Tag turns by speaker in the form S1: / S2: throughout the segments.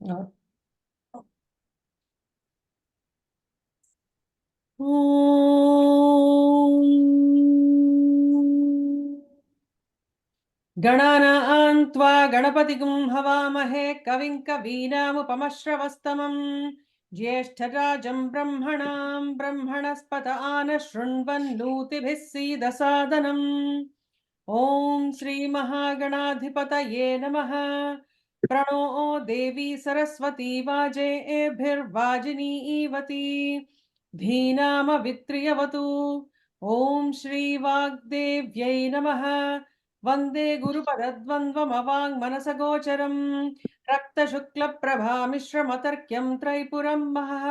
S1: No. गणानां त्वा गणपतिगुं हवामहे कविं कवीनामुपमश्रवस्तमं ज्येष्ठराजं ब्रह्मणां ब्रह्मणस्पत आनः शृण्वन्नोतिभिः सीदसादनम् ॐ श्रीमहागणाधिपतये नमः। प्रणो देवी सरस्वती वाजेभिर्वाजिनीवती धीनामवित्रियवतु। ॐ श्रीवाग्देव्यै नमः। वन्दे गुरुपदद्वन्द्वमवाङ्मनसगोचरम् रक्तशुक्लप्रभामिश्रमतर्क्यं त्रैपुरं महः।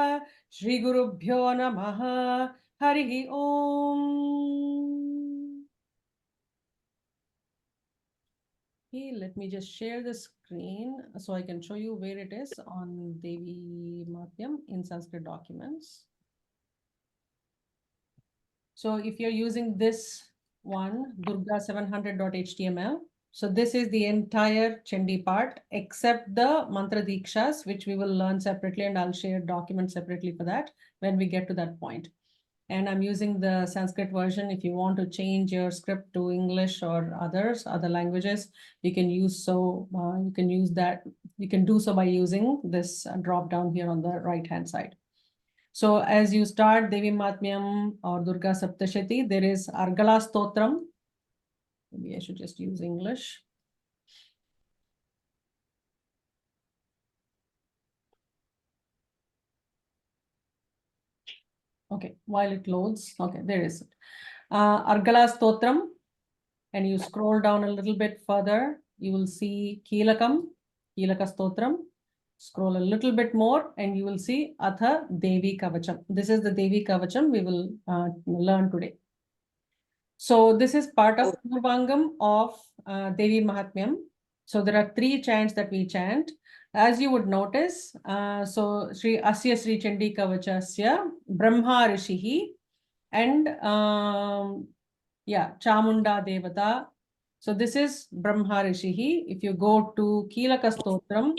S1: श्रीगुरुभ्यो नमः। हरिः ॐ। Okay, let me just share the screen so I can show you where it is on Devi Mahatmyam in Sanskrit documents. So if you're using this one, Durga 700.html, so this is the entire Chandi part except the mantra dikshas, which we will learn separately, and I'll share documents separately for that when we get to that point. And I'm using the Sanskrit version. If you want to change your script to English or other languages, you can use that. You can do so by using this drop down here on the right hand side. So as you start Devi Mahatmyam or Durga Saptashati, there is Argala Stotram. Maybe I should just use English. Okay, while it loads, okay, there is it. Argala Stotram, and you scroll down a little bit further, you will see Kilaka Stotram. Scroll a little bit more and you will see Atha Devi Kavacham. This is the Devi Kavacham we will learn today. So this is part of Purvangam of Devi Mahatmyam. So there are 3 chants that we chant. As you would notice, so Sri Asya Sri Chandi Kavachasya Brahma Rishihi and Chamunda Devata. So this is Brahma Rishihi. If you go to Kilaka Stotram,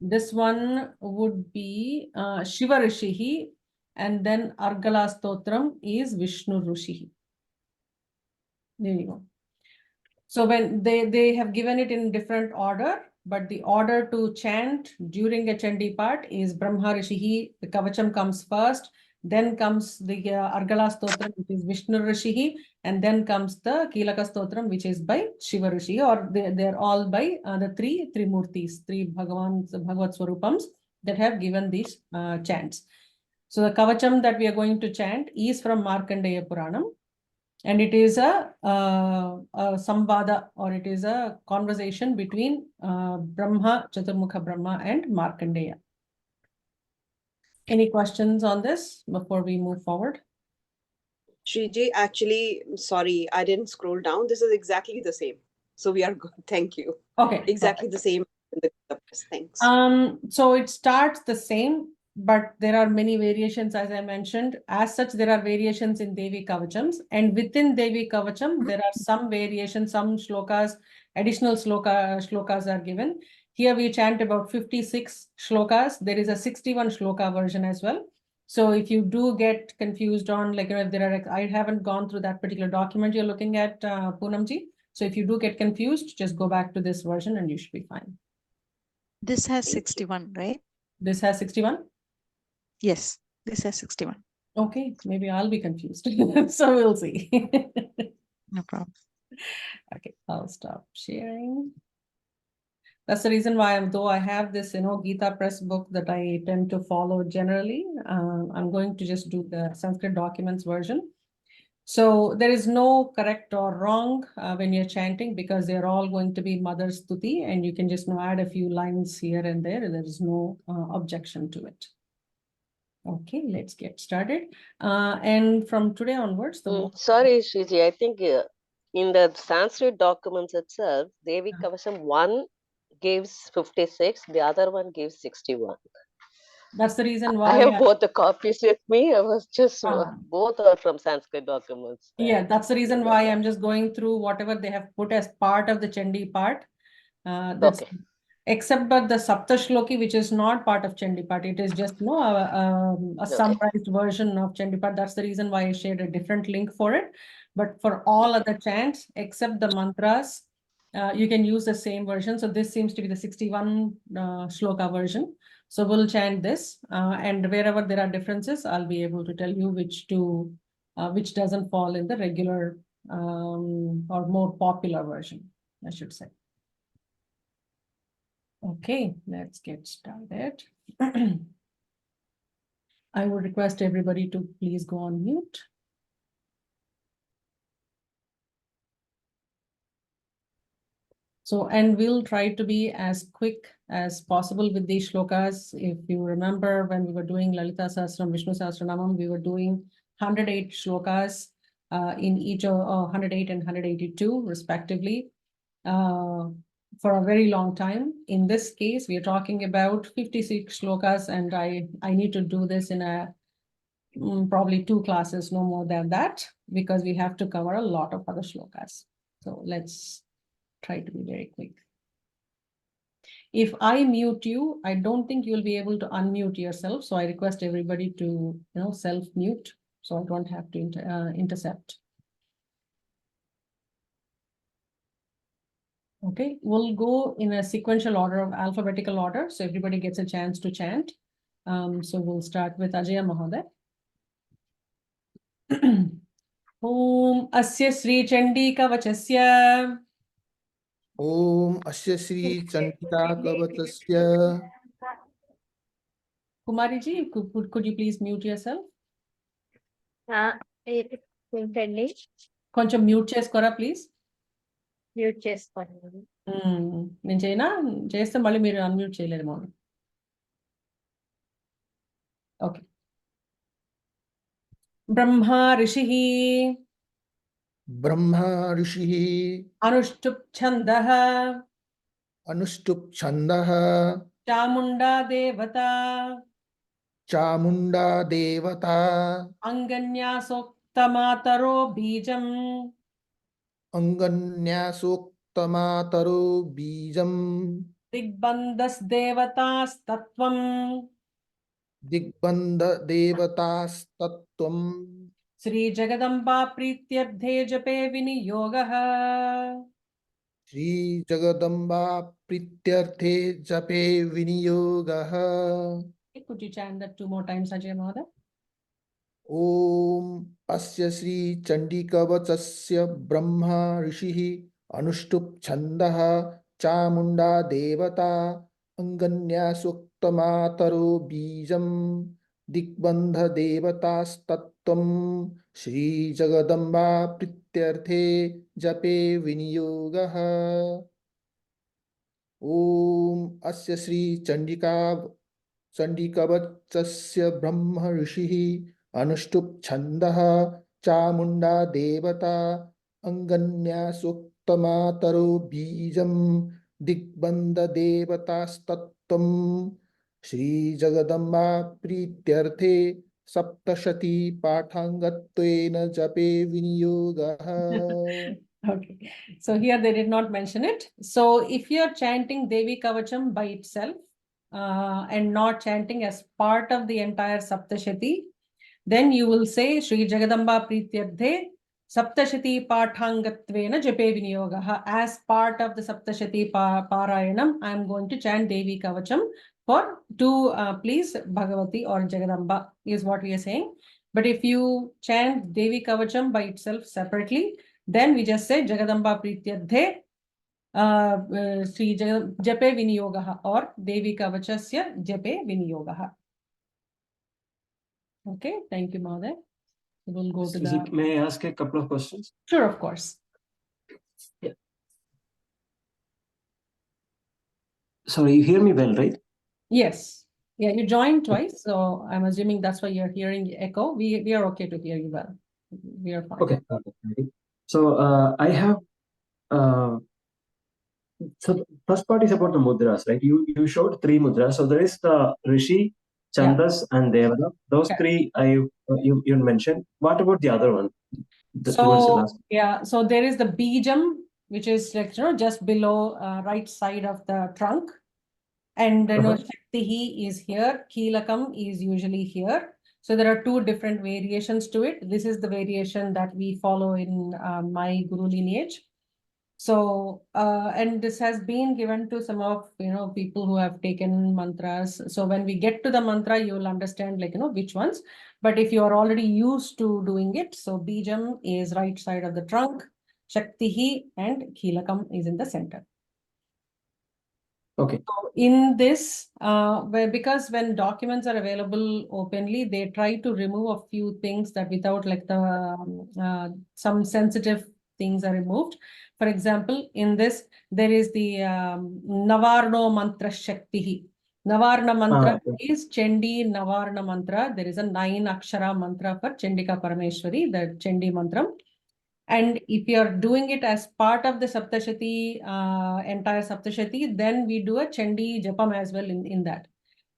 S1: this one would be Shiva Rishihi, and then Argala Stotram is Vishnu Rishihi. There you go. So when they have given it in different order, but the order to chant during a Chandi part is Brahma Rishihi. The Kavacham comes first, then comes the Argala Stotram, which is Vishnu Rishihi, and then comes the Kilaka Stotram, which is by Shiva Rishihi, or they're all by the three Murtis, 3 Bhagavat Swarupams that have given these chants. So the Kavacham that we are going to chant is from Markandeya Puranam. And it is a samvada, or it is a conversation between Brahma, Chaturmukha Brahma and Markandeya. Any questions on this before we move forward?
S2: Shriji, actually, sorry, I didn't scroll down. This is exactly the same. So we are good. Thank you.
S1: Okay.
S2: Exactly the same. Thanks.
S1: So it starts the same, but there are many variations, as I mentioned. As such, there are variations in Devi Kavachams, and within Devi Kavacham, there are some variations, some shlokas, additional shlokas are given. Here we chant about 56 shlokas. There is a 61 shloka version as well. So if you do get confused on, like, if there are, I haven't gone through that particular document you're looking at, Poonamji. So if you do get confused, just go back to this version and you should be fine.
S3: This has 61, right?
S1: This has 61?
S3: Yes, this has 61.
S1: Okay, maybe I'll be confused. So we'll see.
S3: No problem.
S1: Okay, I'll stop sharing. That's the reason why though I have this, Gita Press book that I tend to follow generally, I'm going to just do the Sanskrit documents version. So there is no correct or wrong when you're chanting, because they're all going to be Mother Stuti, and you can just add a few lines here and there. There is no objection to it. Okay, let's get started. And from today onwards,
S4: sorry, Shriji, I think in the Sanskrit documents itself, Devi Kavacham 1 gives 56, the other one gives 61.
S1: That's the reason why
S4: I have both the copies with me. I was just both are from Sanskrit documents.
S1: Yeah, that's the reason why I'm just going through whatever they have put as part of the Chandi part. Okay. except but the Saptashloki, which is not part of Chandipat. It is just a
S4: Okay.
S1: summarized version of Chandipat. That's the reason why I shared a different link for it. But for all other chants, except the mantras, you can use the same version. So this seems to be the 61 shloka version. So we'll chant this, and wherever there are differences, I'll be able to tell you which doesn't fall in the regular or more popular version, I should say. Okay, let's get started. I would request everybody to please go on mute. So, and we'll try to be as quick as possible with these shlokas. If you remember, when we were doing Lalita Sahasranam, Vishnu Sahasranamam, we were doing 108 shlokas in each of 108 and 182 respectively for a very long time. In this case, we are talking about 56 shlokas, and I need to do this in probably 2 classes, no more than that, because we have to cover a lot of other shlokas. So let's try to be very quick. If I mute you, I don't think you'll be able to unmute yourself. So I request everybody to, self-mute, so I don't have to intercept. Okay, we'll go in a sequential order of alphabetical order, so everybody gets a chance to chant. So we'll start with Ajaya Mahoday. Om Asya Sri Chandi Kavachasya.
S5: Om Asya Sri Chantika Kavachasya.
S1: Kumari ji, could you please mute yourself?
S6: ఏంటండి
S1: కొంచెం mute చేసుకోరా please.
S6: Mute చేసుకోండి.
S1: నేను చేయనా? చేస్తే మళ్ళీ మీరు unmute చేయలేరు మౌని. ఓకే. బ్రహ్మా ఋషిః
S5: Brahma Rishihi
S1: అనుష్టుప్ ఛందః
S5: Anushtup Chandaha
S1: చాముండా దేవత
S5: Chamunda Devata
S1: అంగన్యాసోక్తమాతరో బీజం
S5: Anganyasoktamataro Bijam
S1: దిగ్బంధస్ దేవతాస్తత్వం
S5: Digbanda Devatas Tattvam
S1: Shri Jagadamba ప్రీత్యర్థే జపే వినియోగః.
S5: Shri Jagadamba Prityarthe Jape Viniyogaha.
S1: Could you chant that 2 more times, Ajay Mahoday?
S5: Om Asya Sri Chandikavachasya Brahma Rishihi Anushtup Chandaha Chamunda Devata Anganyasuktamataro Bijam Digbandha Devatastatvam Shri Jagadamba Prityarthe Jape Viniyogaha. Om Asya Sri Chandikavachasya Brahma Rishihi Anushtup Chandaha Chamunda Devata Anganyasuktamataro Bijam Digbandha Devatastatvam Shri Jagadamba Prityarthe Saptashati Pathangatvena Jape Viniyogaha.
S1: Okay, so here they did not mention it. So if you're chanting Devi Kavacham by itself and not chanting as part of the entire Saptashati, then you will say Shri Jagadamba Prityardhe Saptashati Pathangatvena Jape Viniyogaha. As part of the Saptashati Parayanam, I am going to chant Devi Kavacham to please Bhagavati or Jagadamba, is what we are saying. But if you chant Devi Kavacham by itself separately, then we just say Jagadamba Prityardhe Sri Jape Viniyogaha or Devi Kavachasya Jape Viniyogaha. Okay, thank you, Mahoday. We'll go to the...
S7: May I ask a couple of questions?
S1: Sure, of course.
S7: Yeah. Sorry, you hear me well, right?
S1: Yes. Yeah, you joined twice, so I'm assuming that's why you're hearing echo. We are okay to hear you well. We are fine.
S7: Okay. So I have so the first part is about the mudras, right? You showed 3 mudras. So there is the Rishi, Chandas, and Devata. Those 3 you mentioned. What about the other one? Towards the last.
S1: Yeah, so there is the Bijam, which is like, just below right side of the trunk. And Shaktihi is here, Kilakam is usually here. So there are two different variations to it. This is the variation that we follow in my Guru lineage. So, and this has been given to some of, people who have taken mantras. So when we get to the mantra, you will understand which ones. But if you are already used to doing it, so Bijam is right side of the trunk, Shaktihi and Kilakam is in the center.
S7: Okay.
S1: So in this, because when documents are available openly, they try to remove a few things that without some sensitive things are removed. For example, in this, there is the Navarno Mantra Shaktihi. Navarna Mantra is Chandi Navarna Mantra. There is a 9 Akshara mantra for Chandika Parameshwari, the Chandi mantra. And if you are doing it as part of the saptashati, entire saptashati, then we do a chandi japam as well in that.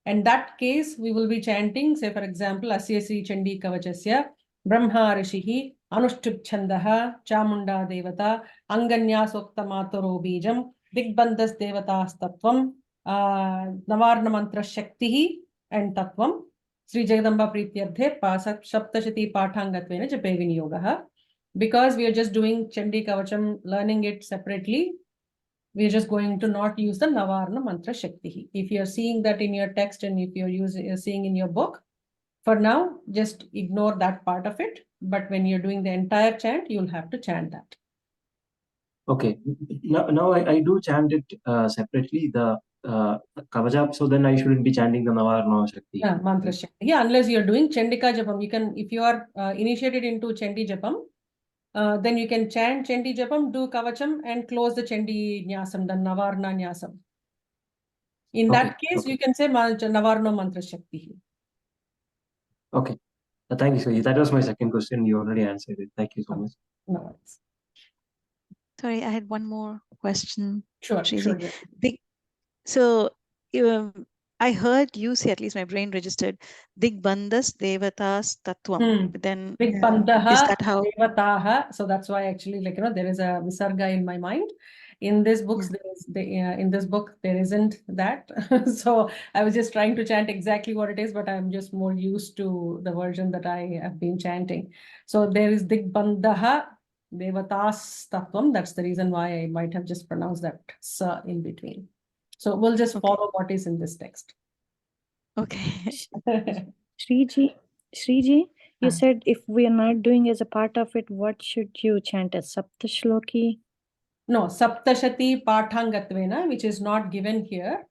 S1: In that case, we will be chanting, say for example, Asya Sri Chandi Kavachasya, Brahma Rishihi, Anushtup Chandaha, Chamunda Devata, Anganya Sokta Mataro Bijam, Digbandhas Devatas Tattvam, Navarna Mantra Shaktihi and Tattvam, Sri Jagadamba Prityarthe, Saptashati Pathangatvena Jape Vinyogaha. Because we are just doing Chandi Kavacham, learning it separately, we are just going to not use the Navarna Mantra Shakti. If you are seeing that in your text and if you're seeing in your book, for now, just ignore that part of it. But when you're doing the entire chant, you'll have to chant that.
S7: Okay. Now I do chant it separately, the kavacham, so then I shouldn't be chanting the Navarna Shakti.
S1: Yeah, Mantra Shakti. Yeah, unless you're doing Chandika Japam. You can, if you are initiated into Chandi Japam, then you can chant Chandi Japam, do Kavacham, and close the Chandi Nyasam, the Navarna Nyasam. In that case, you can say Navarno Mantra Shakti.
S7: Okay. Thank you, sir. That was my second question. You already answered it. Thank you so much.
S1: No worries.
S3: Sorry, I had one more question.
S1: Sure.
S3: So I heard you say, at least my brain registered, Digbandhas Devatas Tattvam. But then is that how?
S1: Devataha. So that's why actually, there is a visarga in my mind. In this book, there isn't that. So I was just trying to chant exactly what it is, but I'm just more used to the version that I have been chanting. So there is Digbandha Devatas Tattvam. That's the reason why I might have just pronounced that sa in between. So we'll just follow what is in this text.
S3: Okay.
S6: Shriji, you said if we are not doing as a part of it, what should you chant as Saptashloki?
S1: No, Saptashati Pathangatvena, which is not given here.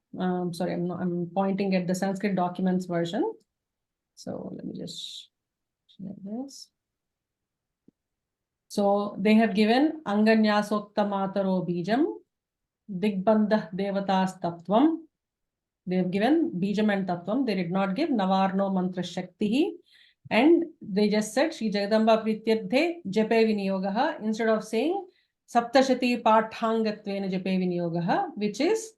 S1: Sorry, I'm pointing at the Sanskrit documents version. So let me just share this. So they have given Anganyasokta Mataro Bijam, Digbandha Devatas Tattvam. They have given Bijam and Tattvam. They did not give Navarno Mantra Shaktihi. And they just said Sri Jagadamba Prityarthe Jape Vinyogaha instead of saying Saptashati Pathangatvena Jape Vinyogaha, which is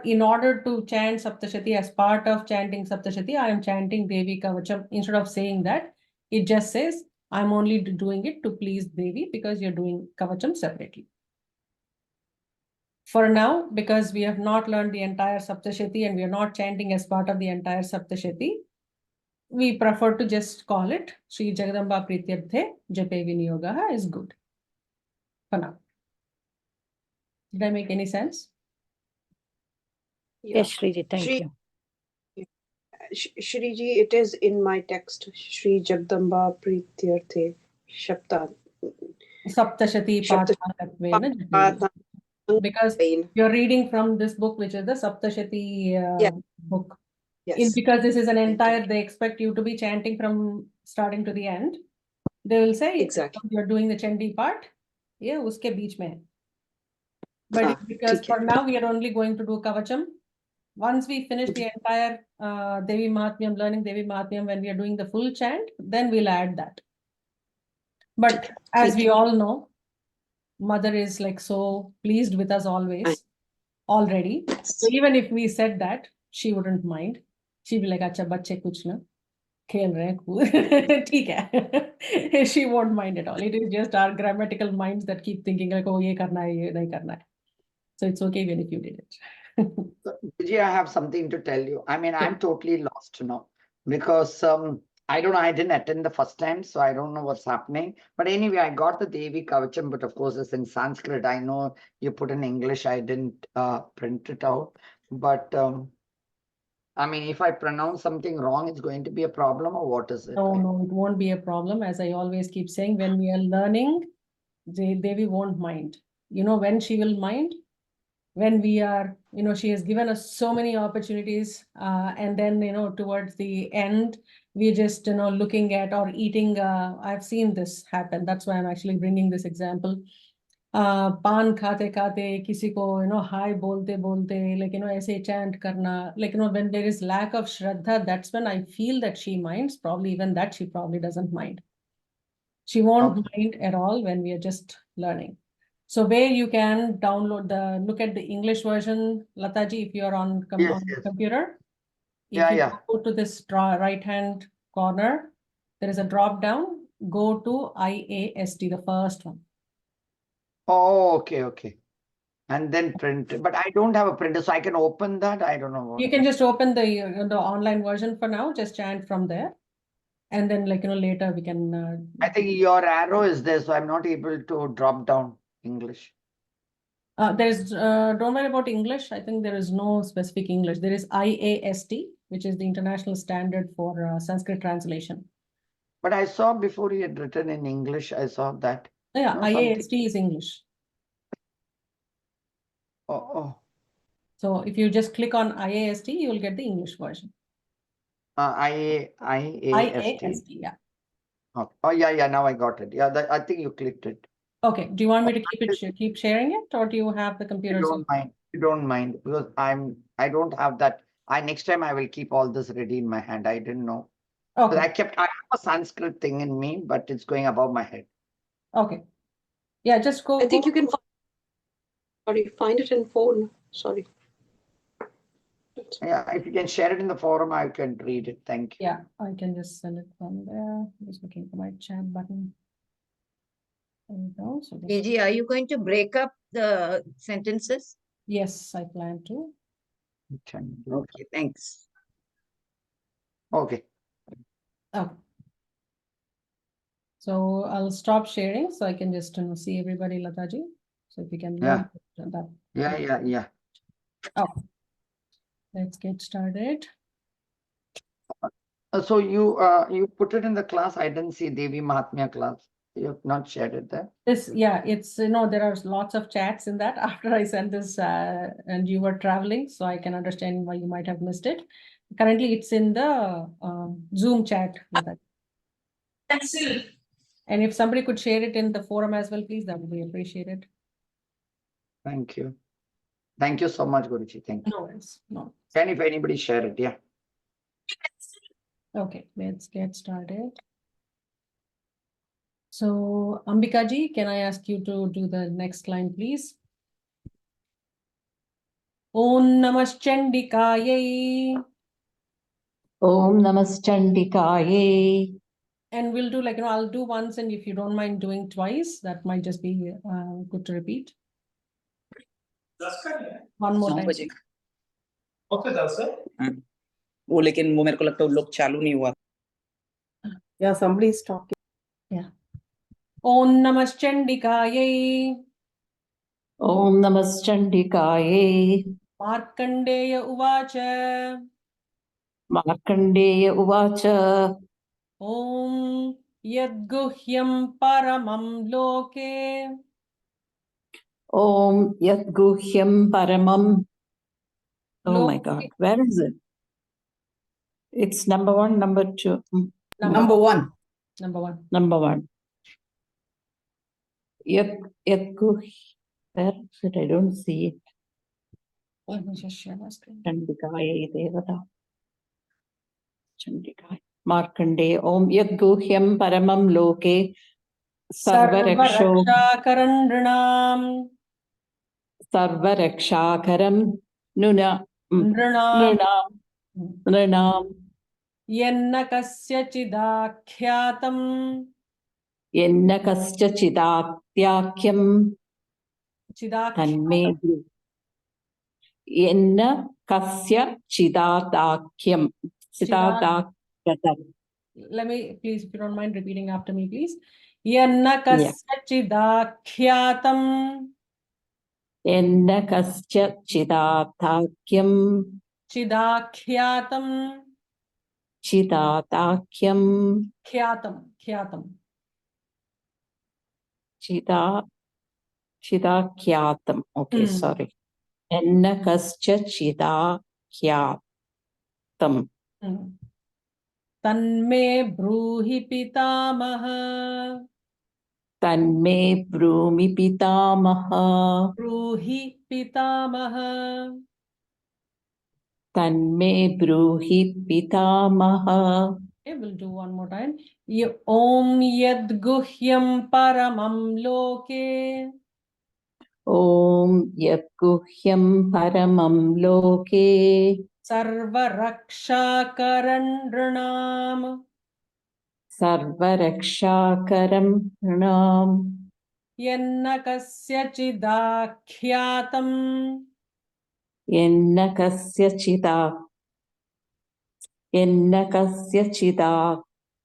S1: in order to chant Saptashati as part of chanting Saptashati, I am chanting Devi Kavacham. Instead of saying that, it just says, I'm only doing it to please Devi because you're doing Kavacham separately. For now, because we have not learned the entire Saptashati and we are not chanting as part of the entire Saptashati, we prefer to just call it Sri Jagadamba Prityarthe Jape Vinyogaha is good. For now. Did I make any sense?
S6: Yes, Shriji, thank you.
S2: Shriji, it is in my text. Sri Jagdamba Prityarthe Shapta.
S1: Saptashati Pathangatvena. Because you're reading from this book, which is the Saptashati book.
S2: Yes.
S1: Because this is an entire, they expect you to be chanting from starting to the end. They will say,
S2: exactly.
S1: You're doing the Chandi part. Yeah, uske beech mein. But because for now, we are only going to do Kavacham. Once we finish the entire Devi Mahatmyam, learning Devi Mahatmyam, when we are doing the full chant, then we'll add that. But as we all know, Mother is so pleased with us always, already. So even if we said that, she wouldn't mind. She'd be like, "Acha, bachche kuch na khel rahe, theek hai." She won't mind at all. It is just our grammatical minds that keep thinking oh, ye karna hai, ye nahi karna hai. So it's okay even if you did it.
S8: Vijay, I have something to tell you. I mean, I'm totally lost now because I don't know. I didn't attend the first time, so I don't know what's happening. But anyway, I got the Devi Kavacham, but of course, it's in Sanskrit. I know you put in English. I didn't print it out. But I mean, if I pronounce something wrong, it's going to be a problem, or what is it?
S1: No, no, it won't be a problem. As I always keep saying, when we are learning, Devi won't mind. You know when she will mind? When we are, she has given us so many opportunities, and then, towards the end, we're just, looking at or eating. I've seen this happen. That's why I'm actually bringing this example. पान खाते खाते किसी को हाय बोलते बोलते like ऐसे chant करना, like when there is lack of shraddha, that's when I feel that she minds. Probably even that she probably doesn't mind. She won't mind at all when we are just learning. So where you can download look at the English version, Lataji, if you're on the computer. If you go to this right hand corner, there is a drop down. Go to IAST, the first one.
S8: Oh, okay. And then print it. But I don't have a printer, so I can open that. I don't know what.
S1: You can just open the online version for now. Just chant from there, and then later we can.
S8: I think your arrow is there, so I'm not able to drop down English.
S1: There's don't worry about English. I think there is no specific English. There is IAST, which is the international standard for Sanskrit translation.
S8: But I saw before he had written in English, I saw that.
S1: Yeah,
S8: No,
S1: IAST is English.
S8: Oh.
S1: So if you just click on IAST, you will get the English version.
S8: IAST.
S1: Yeah.
S8: Okay. Oh, yeah. Now I got it. Yeah, I think you clicked it.
S1: Okay. Do you want me to keep sharing it, or do you have the computer?
S8: You don't mind because I don't have that. Next time I will keep all this ready in my hand. I didn't know.
S1: Okay.
S8: I have a Sanskrit thing in me, but it's going above my head.
S1: Okay. Yeah, just go.
S2: I think you can find it in phone. Sorry.
S8: Yeah, if you can share it in the forum, I can read it. Thank you.
S1: Yeah, I can just send it from there. Just looking for my chat button. There we go. So
S9: KG, are you going to break up the sentences?
S1: Yes, I plan to.
S9: Okay, thanks.
S8: Okay.
S1: Oh. So I'll stop sharing so I can just see everybody, Lataji. So if you can load that.
S8: Yeah.
S1: Oh. Let's get started.
S8: So you put it in the class. I didn't see Devi Mahatmyam class. You have not shared it there.
S1: It's there are lots of chats in that after I sent this and you were traveling, so I can understand why you might have missed it. Currently, it's in the Zoom chat with us. And if somebody could share it in the forum as well, please, that would be appreciated.
S8: Thank you. Thank you so much, Guruji. Thank you.
S1: No worries. No.
S8: Can if anybody share it, yeah.
S1: Okay, let's get started. So, Ambika ji, can I ask you to do the next line, please? Om Namaschandikayai.
S10: Om Namaschandikayai.
S1: And we'll do I'll do once, and if you don't mind doing twice, that might just be good to repeat. One more time.
S11: Okay, that's it. वो लेकिन वो मेरे को लगता है वो लोग चालू नहीं हुआ.
S2: Yeah, somebody is talking.
S1: Yeah. Om Namaschandikayai.
S10: Om Namaschandikayai.
S1: Markandeya Uvacha.
S10: Markandeya Uvacha.
S1: Om Yadguhyam Paramam Loke.
S10: Om Yadguhyam Paramam. Oh my God, where is it? It's number one, number two.
S11: Number one.
S1: Number one.
S10: Number one. Yadguhyam. Where is it? I don't see it.
S1: Let me just share my screen.
S10: Chandikaya Devata. Chandikaya. Markandeya. Om Yadguhyam Paramam Loke.
S1: Sarvaraksha Nrinam.
S10: Sarvaraksha Nuna. Nrinam.
S1: Yenna kasya chidakyatam.
S10: Yenna kasya chidakyakyam. Tanme Yenna kasya chidadakyam. Chidadakyam.
S1: Let me, please, if you don't mind repeating after me, please. Yanna kasya chidakyatam.
S10: Yenna kasya chidadakyam.
S1: Chidakyatam.
S10: Chidadakyam.
S1: Kyatam.
S10: Chidakyatam. Okay, sorry. Yenna kasya chidakyatam.
S1: Tanme bruhi pitamaha.
S10: Tanme brumi pitamaha.
S1: Bruhi pitamaha.
S10: Tanme bruhi pitamaha.
S1: Okay, we'll do one more time. Om yad guhyam paramam loke.
S10: Om yat guhyam paramam loke.
S1: Sarva raksha karandranam.
S10: Sarvarakshakaram pranam.
S1: Yanna kasya chidakyatam.
S10: Yenna kasya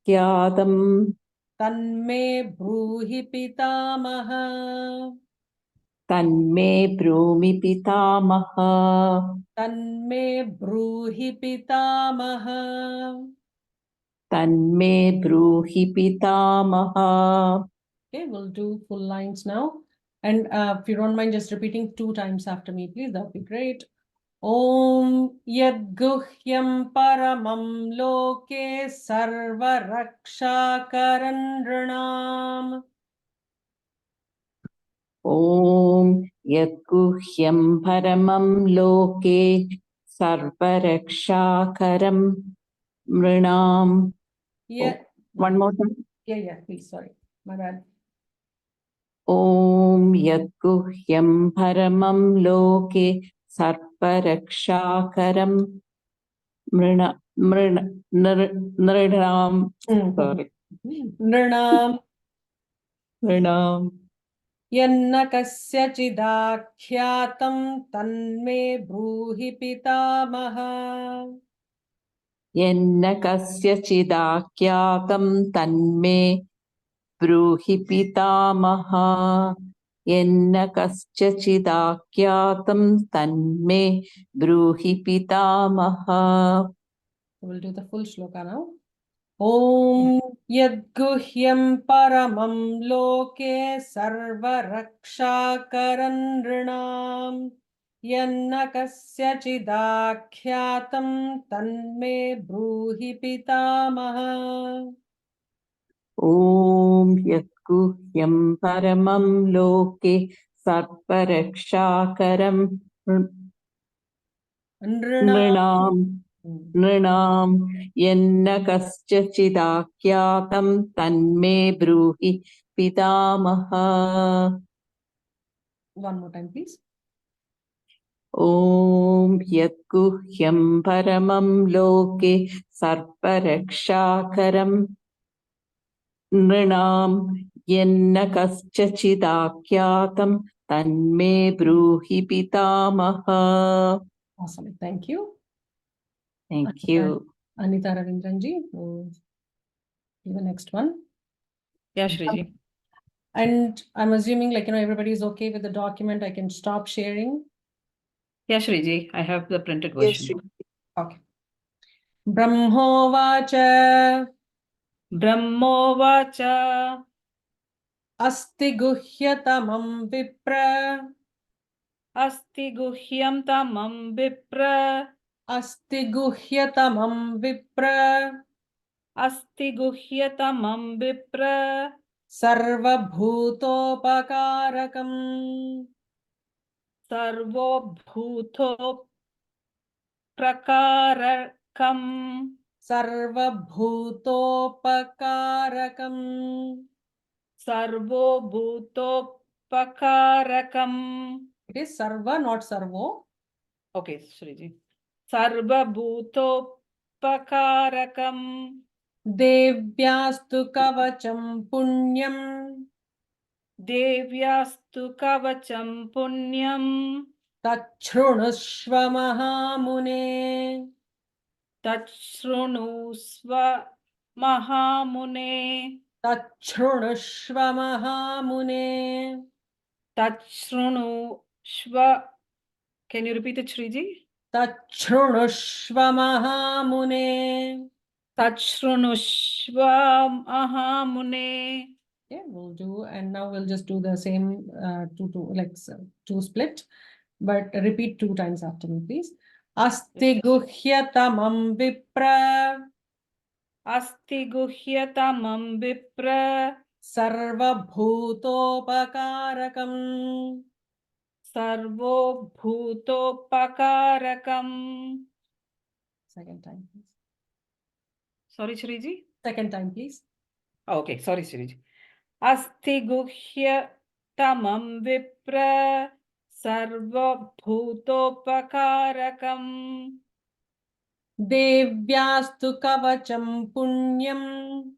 S10: chidakyatam.
S1: Tanme bruhi pitamaha.
S10: Tanme brumi pitamaha.
S1: Tanme bruhi pitamaha.
S10: Tanme bruhi pitamaha.
S1: Okay, we'll do full lines now. And if you don't mind just repeating 2 times after me, please, that would be great. Om yad guhyam paramam loke sarva raksha karandranam.
S10: Om yat guhyam paramam loke sarvarakshakaram mrinam.
S1: Yeah.
S10: One more time.
S1: Yeah, please, sorry. My bad.
S10: Om yat guhyam paramam loke sarvarakshakaram nrinam. Sorry.
S1: Nrinam. Yanna kasya chidakyatam tanme bruhi pitamaha.
S10: Yenna kasya chidakyatam tanme bruhi pitamaha. Yenna kasya chidakyatam tanme bruhi pitamaha.
S1: We'll do the full shloka now. Om yad guhyam paramam loke sarva raksha karandranam. Yanna kasya chidakyatam tanme bruhi pitamaha.
S10: Om yat guhyam paramam loke sarvarakshakaram nrinam yenna kasya chidakyatam tanme bruhi pitamaha.
S1: One more time, please.
S10: Om yat guhyam paramam loke sarvarakshakaram nrinam yenna kasya chidakyatam tanme bruhi pitamaha.
S1: Awesome. Thank you.
S10: Thank you.
S1: Anita Ravindranji, do the next one.
S3: Yeah, Shriji.
S1: And I'm assuming, like, everybody is okay with the document. I can stop sharing.
S3: Yeah, Shriji. I have the printed
S2: Yes,
S3: version.
S1: Okay. Brahmovacha.
S3: Brahmovacha.
S1: Asti guhyatamam vipra.
S3: Asti guhyam tamam vipra.
S1: Asti guhyatamam vipra.
S3: Asti guhyatamam vipra.
S1: Sarva bhutopakarakaṁ.
S3: Sarvo bhuto prakarakam.
S1: Sarva bhutopakarakaṁ.
S3: Sarvo bhuto pakarakam.
S1: It is sarva, not sarvo.
S3: Okay, Shriji. Sarva bhuto pakarakam.
S1: Devyastu kavacham punyam.
S3: Devyastu kavacham punyam.
S1: Tachrunusva Mahamune.
S12: Tachrunusva Mahamune.
S1: Tachrunusva Mahamune.
S12: Tachrunusva. Can you repeat it, Shriji?
S1: Tachrunusva Mahamune.
S12: Tachrunusva Mahamune.
S1: Yeah, we'll do, and now we'll just do the same two split, but repeat 2 times after me, please. Asti guhyatamam vipra.
S12: Asti guhyatamam vipra.
S1: Sarva bhutopakarakam.
S12: Sarvo bhutopakarakam.
S1: Second time, please.
S12: Sorry, Shriji?
S1: Second time, please.
S12: Oh, okay, sorry, Shriji. Asti guhyatamam vipra. Sarva bhutopakarakam.
S1: Devyastu kavacham punyam.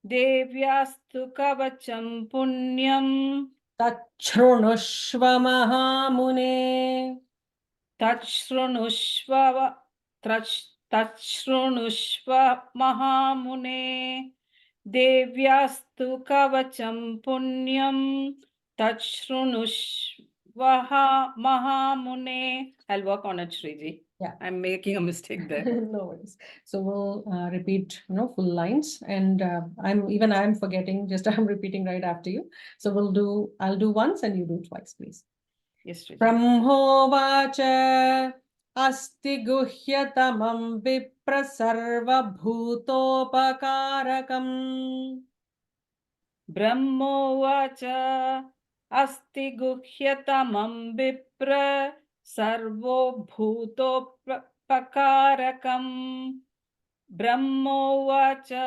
S12: Devyastu kavacham punyam.
S1: Tachrunusva Mahamune.
S12: Tachrunusva Mahamune. Devyastu kavacham punyam. Tachrunusva Mahamune. I'll work on it, Shriji.
S1: Yeah.
S12: I'm making a mistake there.
S1: No worries. So we'll repeat, full lines, and I'm forgetting. Just I'm repeating right after you. So I'll do once, and you do twice, please.
S12: Yes, Shriji.
S1: Brahmovacha asti guhyatamam vipra sarva bhutopakarakam.
S12: Brahmovacha asti guhyatamam vipra sarvo bhutopakarakam. Brahmovacha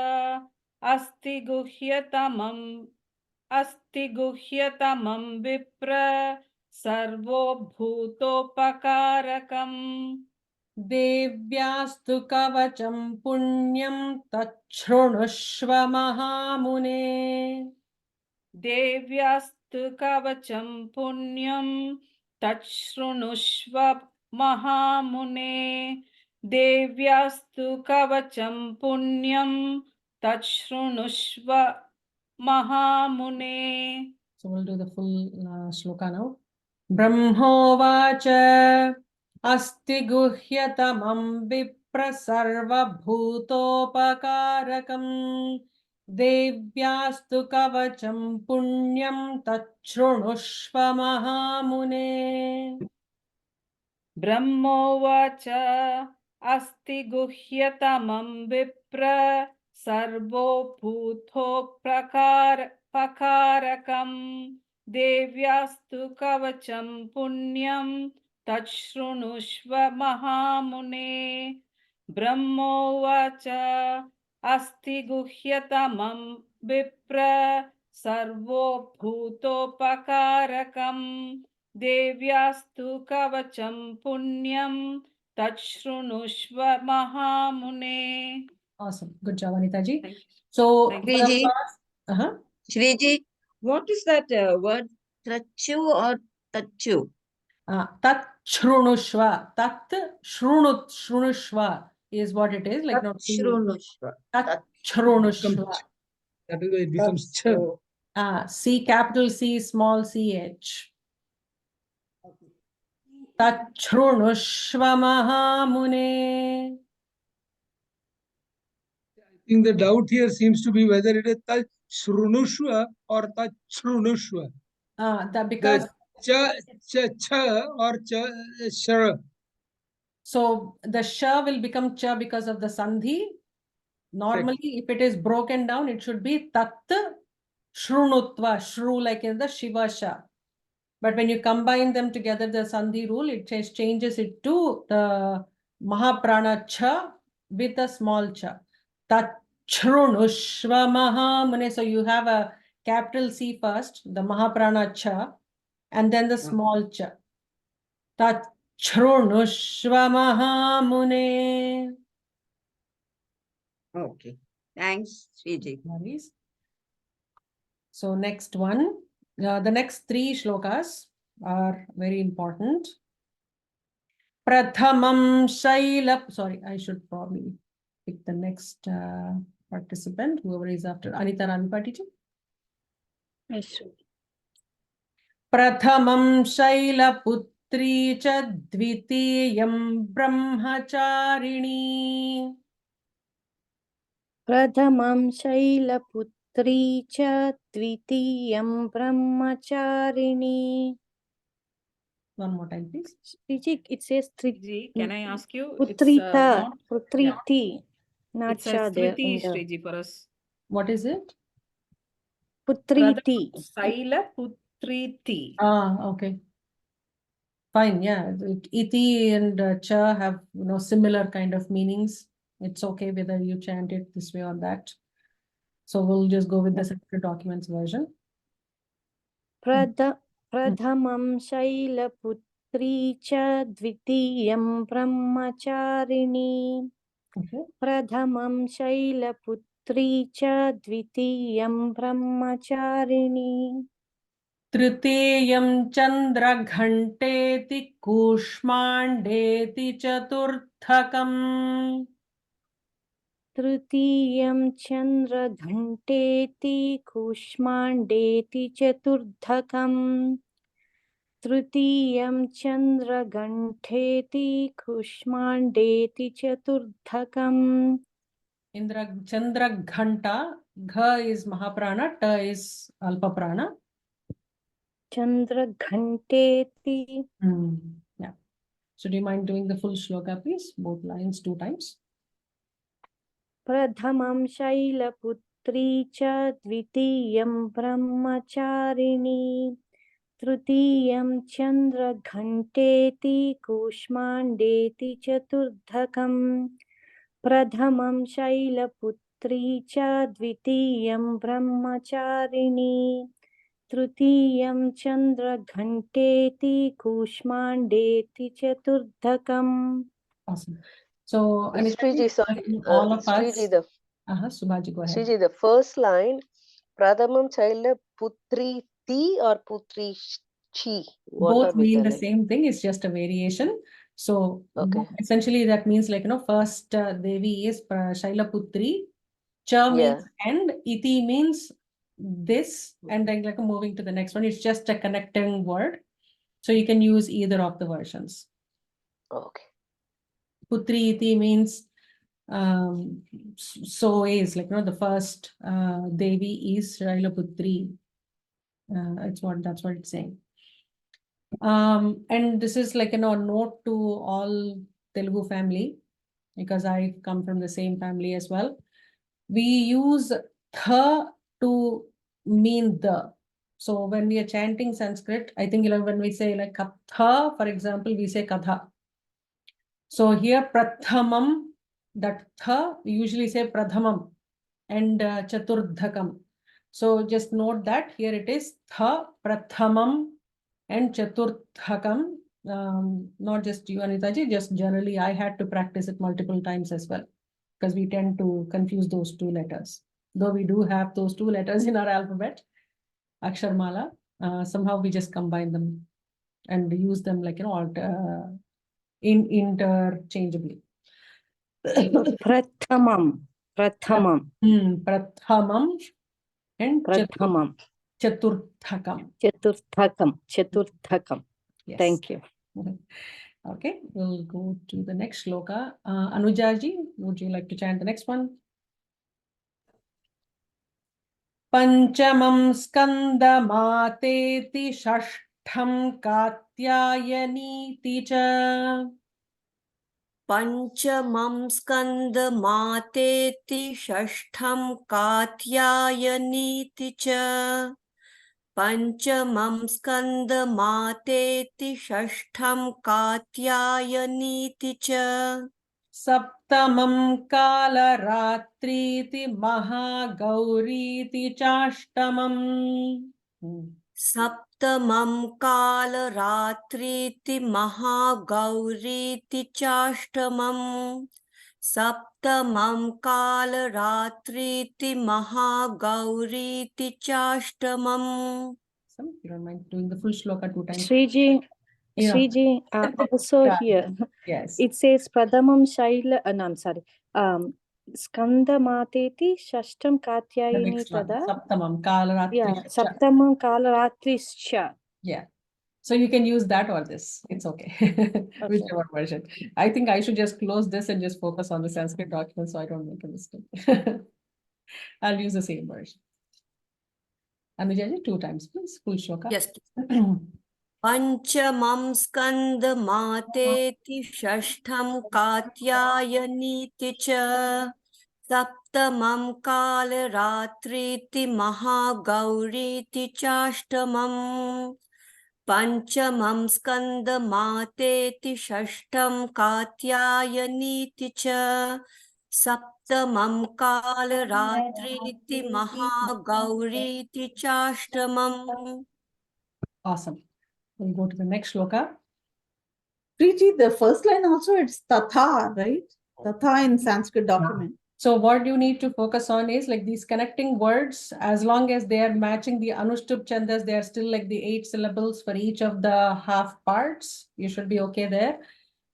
S12: asti guhyatamam vipra sarvo bhutopakarakam.
S1: Devyastu kavacham punyam tachrunusva Mahamune.
S12: Devyastu kavacham punyam tachrunusva Mahamune. Devyastu kavacham punyam tachrunusva Mahamune.
S1: So we'll do the full shloka now. Brahmovacha asti guhyatamam vipra sarva bhutopakarakam. Devyastu kavacham punyam tachrunusva Mahamune.
S12: Brahmovacha asti guhyatamam vipra sarvo bhutopakarakam. Devyastu kavacham punyam tachrunusva Mahamune. Brahmovacha asti guhyatamam vipra sarvo bhutopakarakam. Devyastu kavacham punyam tachrunusva Mahamune.
S1: Awesome. Good job, Anita ji.
S12: Thank you.
S1: So,
S12: Thank
S1: for the
S9: Shriji,
S1: first,
S9: Shriji, what is that word? Trachu or tachu?
S1: tat shrunushva. Tat shrunushva is what it is. Like not
S9: Tachrunushva.
S1: tat shrunushva.
S13: That is why it becomes ch.
S1: C, capital C, small ch. Tat shrunushva Mahamune.
S13: I think the doubt here seems to be whether it is tat shrunushva or tat shrunushva.
S1: Because
S13: the cha or shra.
S1: So the sha will become cha because of the sandhi. Normally, if it is broken down, it should be tat shrunutva, shru like in the shiva sha. But when you combine them together, the sandhi rule, it changes it to the mahaprana cha with a small cha. Tat shrunushva mahamune. So you have a capital C first, the mahaprana cha, and then the small cha. Tat shrunushva mahamune.
S9: Okay. Thanks, Shriji.
S1: So next one, the next 3 shlokas. are very important. Prathamam Shaila. Sorry, I should probably pick the next participant, whoever is after. Anita Ramipati.
S6: Yes.
S1: Prathamam Shailaputri cha dvitiyam brahmacharini.
S6: Pradhamam Shailaputri cha dvitiyam brahmacharini.
S1: One more time, please.
S6: It says
S12: Sriji, can I ask you?
S6: Putrita.
S12: Not,
S6: Putriti. Not
S12: it says
S6: cha there
S12: Triti,
S6: in the
S12: Sriji, for us.
S1: What is it?
S6: Putriti.
S12: Saila Putriti.
S1: Ah, okay. Fine, yeah. Iti and cha have similar kind of meanings. It's okay whether you chant it this way or that. So we'll just go with the separate documents version.
S6: Pradhamam Shailaputri cha dvitiyam brahmacharini. Pradhamam Shailaputri cha dvitiyam brahmacharini.
S1: Tritiyam chandra ghanteti kushmandeti chaturthakam.
S6: Trutiyam chandra ghanteti kushmandeti chaturdhakam. Trutiyam chandra ghanteti kushmandeti chaturdhakam.
S1: Indra Chandra Ghanta. Gha is Mahaprana, Ta is Alpaprana.
S6: Chandra ghanteti.
S1: Yeah. So do you mind doing the full shloka, please? Both lines 2 times.
S6: Pradhamam Shailaputri cha dvitiyam brahmacharini. Trutiyam chandra ghanteti kushmandeti chaturdhakam. Pradhamam Shailaputri cha dvitiyam brahmacharini. Trutiyam chandra ghanteti kushmandeti chaturdhakam.
S1: Awesome. So,
S4: Sriji, sorry,
S1: all of
S4: Sriji,
S1: us. Subhaji, go ahead.
S4: Sriji, the first line, Pradhamam Chaila Putri Ti or Putri Chi? What
S1: Both
S4: are we
S1: mean the
S4: telling?
S1: same thing. It's just a variation. So
S4: Okay.
S1: essentially that means like, first Devi is Shailaputri. Cha means and, iti means this, and then like moving to the next one. It's just a connecting word. So you can use either of the versions.
S4: Okay.
S1: Putri iti means so is like, the first Devi is Shailaputri. That's what it's saying. And this is like, note to all Telugu family, because I come from the same family as well. We use tha to mean the. So when we are chanting Sanskrit, I think, when we say like katha, for example, we say katha. So here prathamam, that tha, we usually say pradhamam and chaturdhakam. So just note that here it is tha, prathamam and chaturdhakam. Not just you, Anitaji, just generally I had to practice it multiple times as well, because we tend to confuse those 2 letters. Though we do have those 2 letters in our alphabet, Aksharmala, somehow we just combine them and use them like, interchangeably.
S6: Prathamam. Prathamam.
S1: Prathamam and
S6: Prathamam.
S1: Chaturthakam.
S6: Chaturthakam. Chaturthakam.
S1: Yes.
S6: Thank you.
S1: Okay, we'll go to the next shloka. Anujaji, would you like to chant the next one? Panchamam skandamate shashtham katyayani cha.
S14: Panchamam skandamate shashtham katyayani cha. Panchamam skandamate shashtham katyayani cha.
S1: Saptamam kala ratriti mahagauriti chashtamam.
S14: Saptamam kala ratriti mahagauriti chashtamam. Saptamam kala ratriti mahagauriti chashtamam.
S1: Awesome. If you don't mind doing the full shloka 2 times.
S6: Shriji,
S1: Yeah.
S6: Shriji, also
S1: Yeah.
S6: here,
S1: Yes.
S6: it says Pradamam Shaila, no, I'm sorry, Skanda Mateti Shashtam
S1: The
S6: Katyayini
S1: next one.
S6: Tada.
S1: Saptamam Kalaratri.
S6: Yeah, Saptamam Kalaratrischa.
S1: Yeah. So you can use that or this. It's okay. Whichever version. I think I should just close this and just focus on the Sanskrit document so I don't make a mistake. I'll use the same version. Anujaji, 2 times, please. Full shloka.
S14: Yes. Panchamam skanda mateti shashtham katyayaniti cha saptamam kala ratriti mahagauriti chashtamam Panchamam skanda mateti shashtam katyayaniti cha saptamam kala ratriti mahagauriti chashtamam.
S1: Awesome. We'll go to the next shloka.
S10: Preeti, the first line also it's tatha, right? Tatha in Sanskrit document.
S1: So what you need to focus on is like these connecting words, as long as they are matching the Anushtup Chandas, they are still like the 8 syllables for each of the half parts. You should be okay there.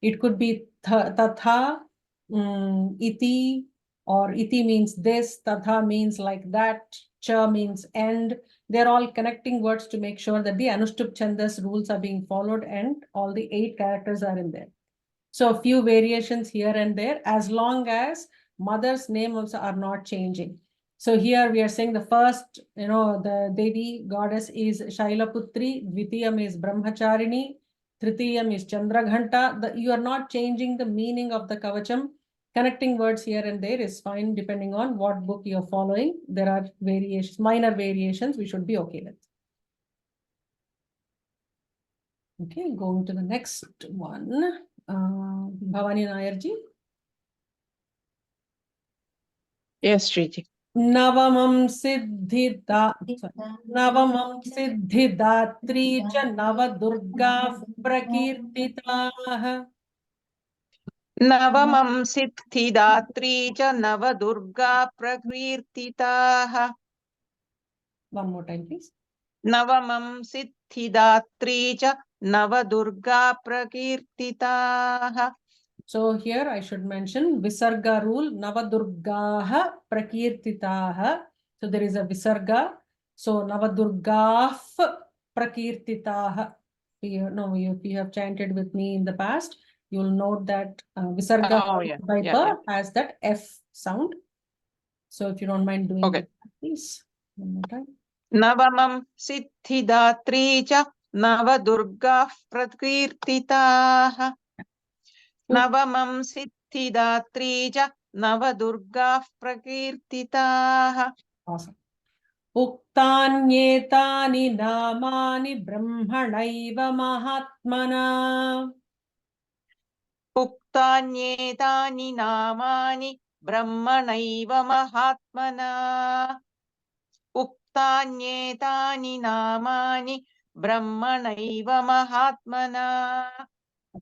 S1: It could be tatha, iti, or iti means this, tatha means like that, cha means end. They're all connecting words to make sure that the Anushtup Chandas rules are being followed and all the 8 characters are in there. So a few variations here and there, as long as mother's name also are not changing. So here we are saying the first, the Devi goddess is Shailaputri, Dvitiyam is Brahmacharini, Tritiyam is Chandraghanta. You are not changing the meaning of the kavacham. Connecting words here and there is fine depending on what book you're following. There are variations, minor variations we should be okay with. Okay, going to the next one. Bhavani Nayarji.
S9: Yes, Shriji.
S1: Navamam siddhidatri cha navadurga prakirtitah.
S9: Navamam siddhidatri cha navadurga prakirtitah.
S1: One more time, please.
S9: Navamam siddhidatri cha navadurga prakirtitah.
S1: So here I should mention Visarga rule, Navadurgaha Prakirtitaha. So there is a Visarga. So Navadurgaf Prakirtitaha. If you have chanted with me in the past, you'll note that Visarga by has that F sound. So if you don't mind doing it, please. One more time.
S9: Navamam siddhidatri cha navadurga prakirtitah. Navamam siddhidatri cha navadurga prakirtitah.
S1: Awesome. Uktanyetani namani brahmanaiva mahatmana.
S9: Uktanyetani namani brahmanaiva mahatmana. Uktanyetani namani brahmanaiva mahatmana.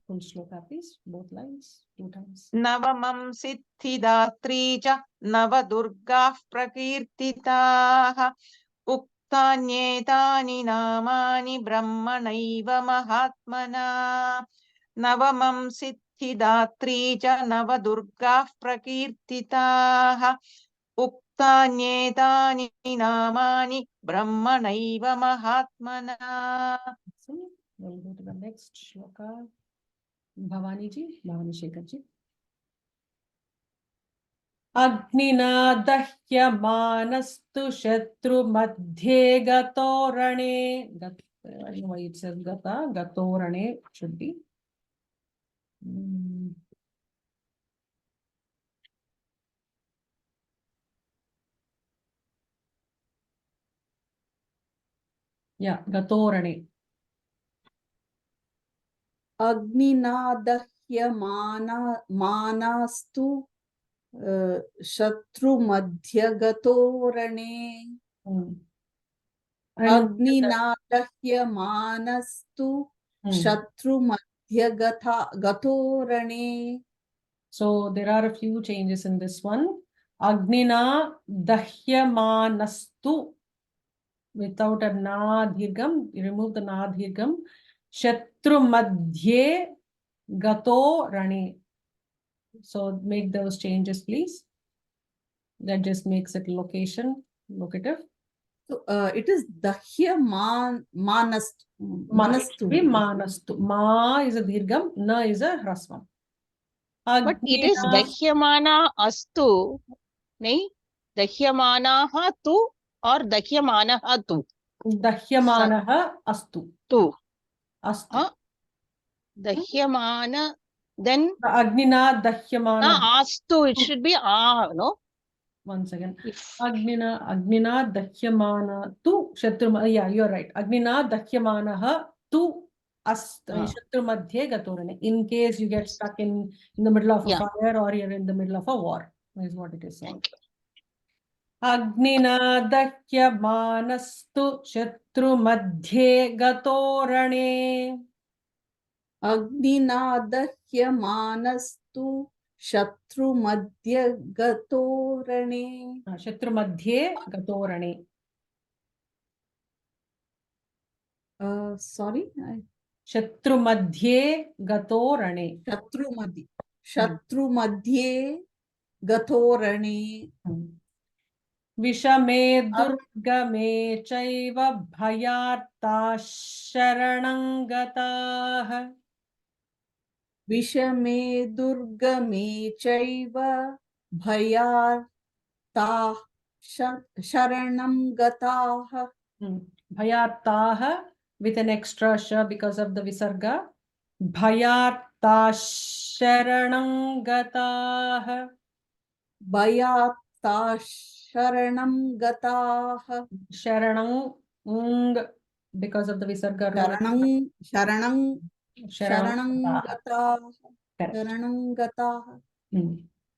S1: Full shloka, please. Both lines, 2 times.
S9: Navamam siddhidatri cha navadurga prakirtitah. Uktanyetani namani brahmanaiva mahatmana. Navamam siddhidatri cha navadurga prakirtitah. Uktanyetani namani brahmanaiva mahatmana.
S1: We'll go to the next shloka. Bhavani ji, Bhavani Shekhar ji. Agnina dahyamanastu shatru madhye gatorane. I don't know why it says gata. Gatorane should be. Yeah, gatorane.
S10: Agnina dahyamanastu Shatru Madhyagatorane. Agnina dahyamanastu Shatru Madhyagatorane.
S1: So there are a few changes in this one. Agnina dahyamanastu. without a na dirgham, you remove the na dirgham. Shatru madhye gato rane. So make those changes, please. That just makes it locative.
S10: So it is dahya manastu.
S1: Manastu. Ma is a dirgham, na is a hrasvam.
S15: But it is dahyamana astu, nahi? Dahyamanaha tu or dahyamanaha tu?
S1: Dahyamanaha astu.
S15: Tu.
S1: Astu.
S15: Dahyamana, then
S1: Agnina dahyamana.
S15: Astu, it should be no?
S1: Once again. Agnina dahyamana tu shatru. Yeah, you're right. Agnina dahyamanaha tu shatru madhye gatorane. In case you get stuck in the middle of a fire or you're in the middle of a war, is what it is saying. Agnina dahyamanastu shatru madhye gatorane.
S10: Agnina dahyamanastu shatru madhya gatorane.
S1: Shatru madhye gatorane.
S10: Sorry?
S1: Shatru madhye gatorane.
S10: Shatru madhye gatorane.
S1: Vishame durgame chaiva bhayarta sharanangatah.
S10: Vishame durgame chaiva bhayarta sharanam gatah.
S1: Bhayartah with an extra sha because of the visarga. Bhayarta sharanangatah.
S10: Bhayarta sharanam gatah.
S1: Sharanang because of the visarga.
S10: Sharanam gatah. Sharanam gatah.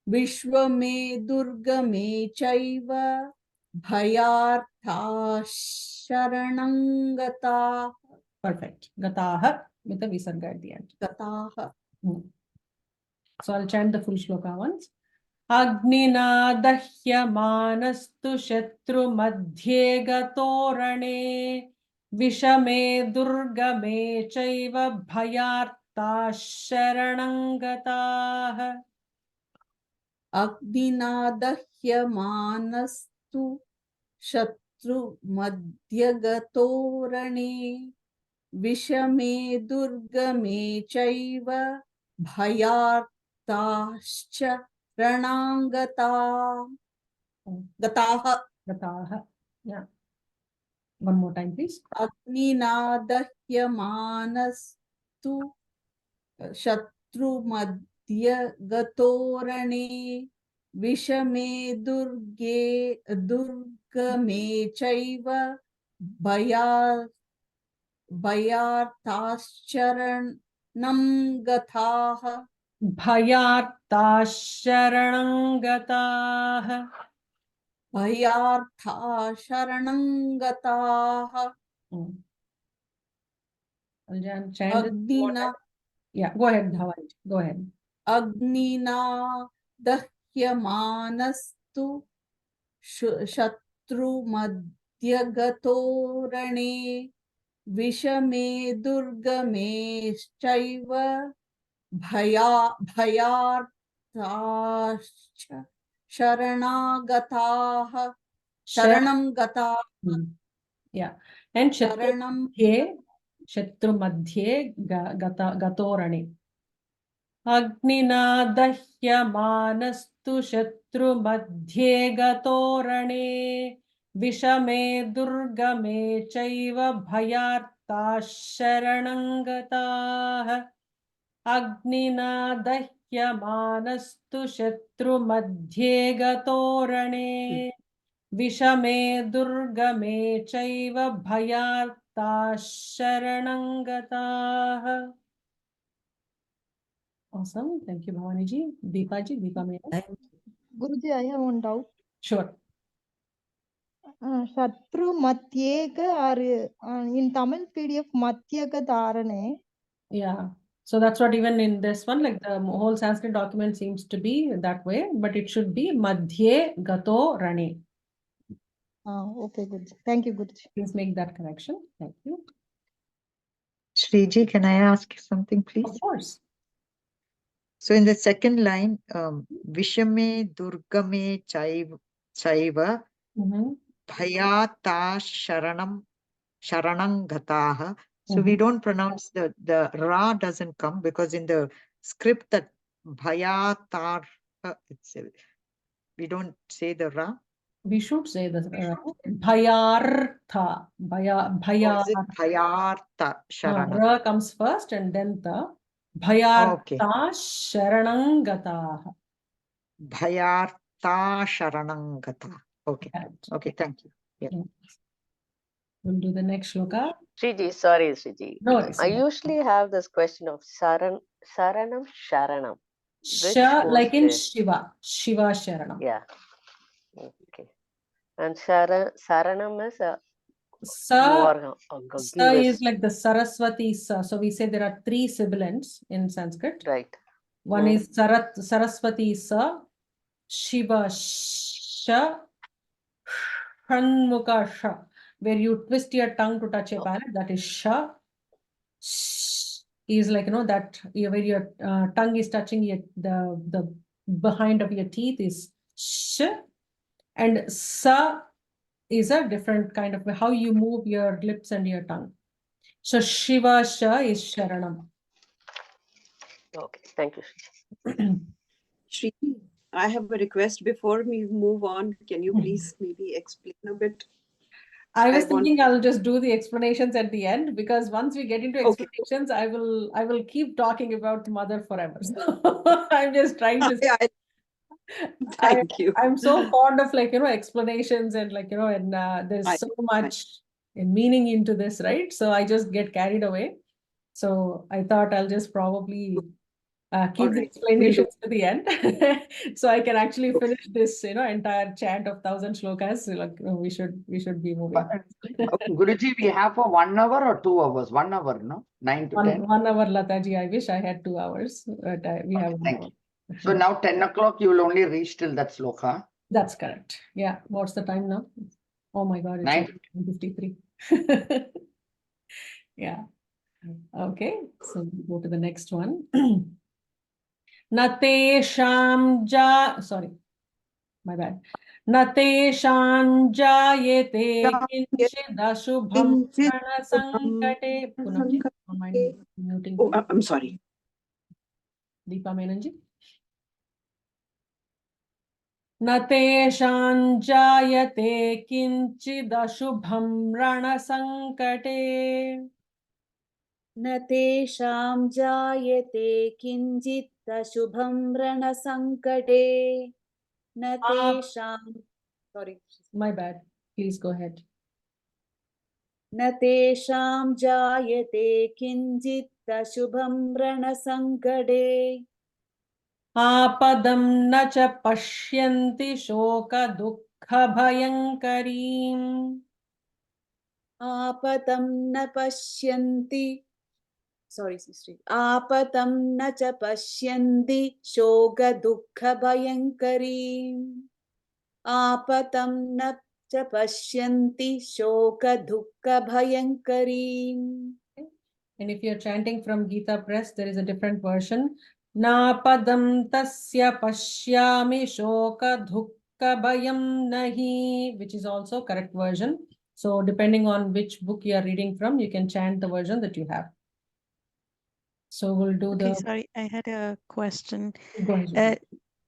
S10: Vishwa me durga me chaiva bhayartha sharanam gatah.
S1: Perfect. Gataha with a visarga at the end.
S10: Gataha.
S1: So I'll chant the full shloka once. Agnina dahyamanastu shatru madhye gatorane vishame durgame chaiva bhayarta sharanangatah.
S10: Agnina dahyamanastu shatru madhya gatorane vishame durgame chaiva bhayartascha ranangata. Gataha.
S1: Gataha. Yeah. One more time, please.
S10: Agnina dahyamanastu shatru madhya gatorane vishame durgame chaiva bhayartascharanam gatah.
S1: Bhayarta sharanangatah.
S10: Bhayartha sharanam gatah.
S1: I'll chant it. Yeah, go ahead, Dhawan. Go ahead.
S10: Agnina dahyamanastu shatru madhya gatorane vishame durgame chaiva bhayartascha sharanam gatah.
S1: Yeah. And Shatru Madhye Gatorane. Agnina dahyamanastu Shatru Madhye Gatorane Vishame Durgame Chaiva Bhayarta Sharanangatah. Agnina dahyamanastu Shatru Madhye Gatorane Vishame durgame chaiva bhayarta sharanangatah. Awesome. Thank you, Bhavani ji. Deepa ji, Deepa Mera.
S16: Guruji, I have one doubt.
S1: Sure.
S16: Shatru Matyega or in Tamil PDF Matyaga Dharane.
S1: Yeah. So that's what even in this one, like the whole Sanskrit document seems to be that way, but it should be Madhye Gato Rane.
S16: Okay, Guruji. Thank you, Guruji.
S1: Please make that correction. Thank you.
S17: Shriji, can I ask something, please?
S1: Of course.
S17: So in the second line, Vishame Durgame Chaiva Bhayata Sharanam Gataha. So we don't pronounce the Ra doesn't come because in the script that Bhayatar, we don't say the Ra.
S1: We should say the Bhayartha.
S17: Bhayartha Sharanam.
S1: Ra comes first and then the Bhayartha Sharanam Gataha.
S17: Bhayartha Sharanam Gataha. Okay. Okay, thank you. Yeah.
S1: We'll do the next shloka.
S4: Shriji, sorry, Shriji.
S1: No worries.
S4: I usually have this question of Sharanam, Sharanam.
S1: Sha, like in Shiva. Shiva Sharanam.
S4: Yeah. Okay. And Saranam is a
S1: Sa is like the Saraswati Sa. So we say there are 3 sibilants in Sanskrit.
S4: Right.
S1: One is Saraswati Sa, Shiva Sha, Shanmukha Sha. Where you twist your tongue to touch a palate, that is Sha. Is like, that where your tongue is touching the behind of your teeth is Sh. And Sa is a different kind of how you move your lips and your tongue. So Shiva Sha is Sharanam.
S4: Okay, thank you.
S2: Shri, I have a request before we move on. Can you please maybe explain a bit?
S1: I was thinking I'll just do the explanations at the end, because once we get into explanations, I will keep talking about mother forever. So I'm just trying to.
S2: Thank you.
S1: I'm so fond of explanations and and there's so much meaning into this, right? So I just get carried away. So I thought I'll just probably keep the explanations to the end, so I can actually finish this entire chant of 1,000 shlokas. Like we should be moving.
S8: Guruji, we have for 1 hour or 2 hours? 1 hour, no? 9 to 10.
S1: 1 hour, Lataji. I wish I had 2 hours, but we have 1
S8: Thank
S1: hour.
S8: you. So now 10 o'clock, you will only reach till that sloka.
S1: That's correct. Yeah. What's the time now? Oh my God, it's 9:53. Yeah. Okay. So we go to the next one. Natesham ja. Sorry, my bad. Natesham jayete kinchid ashubham prana sankate. Punamji, don't mind muting.
S2: Oh, I'm sorry.
S1: Deepa Menanji. Natesham jayate kinchid ashubham rana sankate.
S18: न तेषां जायते किञ्चित् अशुभं रणसङ्कटे न तेषां sorry,
S1: my bad, please go ahead.
S18: न तेषां जायते किञ्चित् अशुभं रणसङ्कटे
S1: आपदं न च पश्यन्ति शोक दुःख भयङ्करीम्
S18: आपतं न पश्यन्ति sorry sister आपतं न च पश्यन्ति शोक दुःख भयङ्करीम् आपतं न च पश्यन्ति शोक दुःख भयङ्करीम्.
S1: And if you're chanting from Gita Press, there is a different version. Napadam tasya pashyami shoka dhukka bhayam nahi, which is also correct version. So depending on which book you are reading from, you can chant the version that you have. So we'll do
S3: Okay,
S1: the.
S3: sorry, I had a question.
S1: Go ahead.